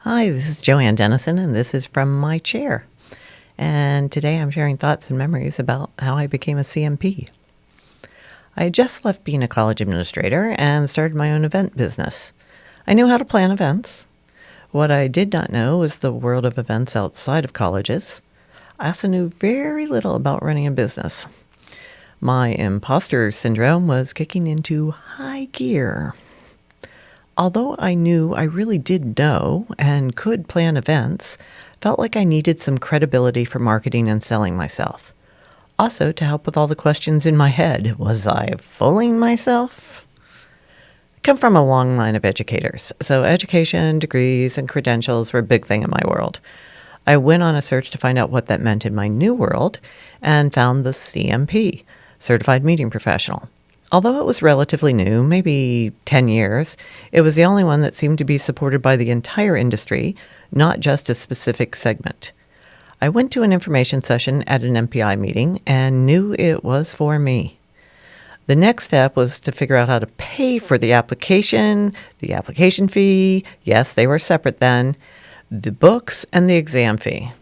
Hi, this is Joanne Dennison, and this is From My Chair. And today I'm sharing thoughts and memories about how I became a CMP. I had just left being a college administrator and started my own event business. I knew how to plan events. What I did not know was the world of events outside of colleges. I also knew very little about running a business. My imposter syndrome was kicking into high gear. Although I knew I really did know and could plan events, felt like I needed some credibility for marketing and selling myself. Also, to help with all the questions in my head, was I fooling myself? I come from a long line of educators, so education, degrees, and credentials were a big thing in my world. I went on a search to find out what that meant in my new world and found the CMP, Certified Meeting Professional. Although it was relatively new, maybe 10 years, it was the only one that seemed to be supported by the entire industry, not just a specific segment. I went to an information session at an MPI meeting and knew it was for me. The next step was to figure out how to pay for the application fee, yes, they were separate then, the books, and the exam fee.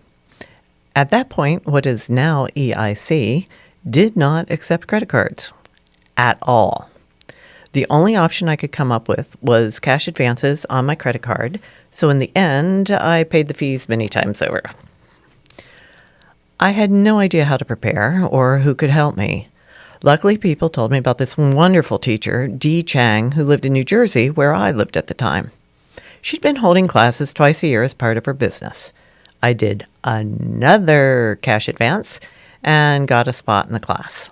At that point, what is now EIC did not accept credit cards. At all. The only option I could come up with was cash advances on my credit card, so in the end, I paid the fees many times over. I had no idea how to prepare or who could help me. Luckily, people told me about this wonderful teacher, Dee Chang, who lived in New Jersey, where I lived at the time. She'd been holding classes twice a year as part of her business. I did another cash advance and got a spot in the class.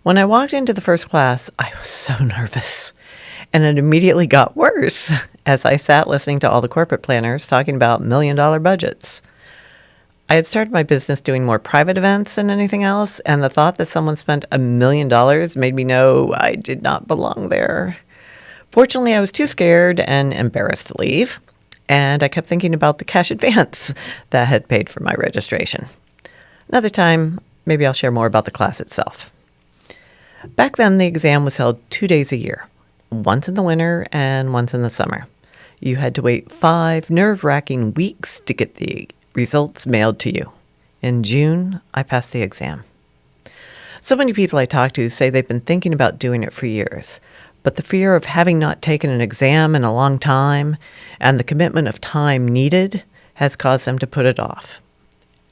When I walked into the first class, I was so nervous, and it immediately got worse as I sat listening to all the corporate planners talking about million-dollar budgets. I had started my business doing more private events than anything else, and the thought that someone spent $1 million made me know I did not belong there. Fortunately, I was too scared and embarrassed to leave, and I kept thinking about the cash advance that had paid for my registration. Another time, maybe I'll share more about the class itself. Back then, the exam was held 2 days a year, once in the winter and once in the summer. You had to wait 5 nerve-wracking weeks to get the results mailed to you. In June, I passed the exam. So many people I talk to say they've been thinking about doing it for years, but the fear of having not taken an exam in a long time and the commitment of time needed has caused them to put it off.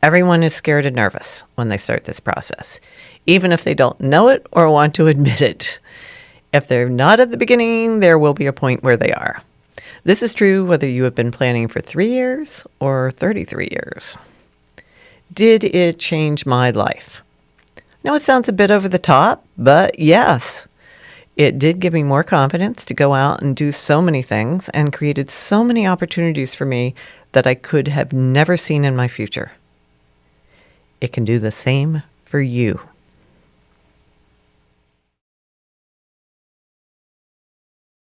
Everyone is scared and nervous when they start this process, even if they don't know it or want to admit it. If they're not at the beginning, there will be a point where they are. This is true whether you have been planning for 3 years or 33 years. Did it change my life? Now, it sounds a bit over the top, but yes. It did give me more confidence to go out and do so many things and created so many opportunities for me that I could have never seen in my future. It can do the same for you.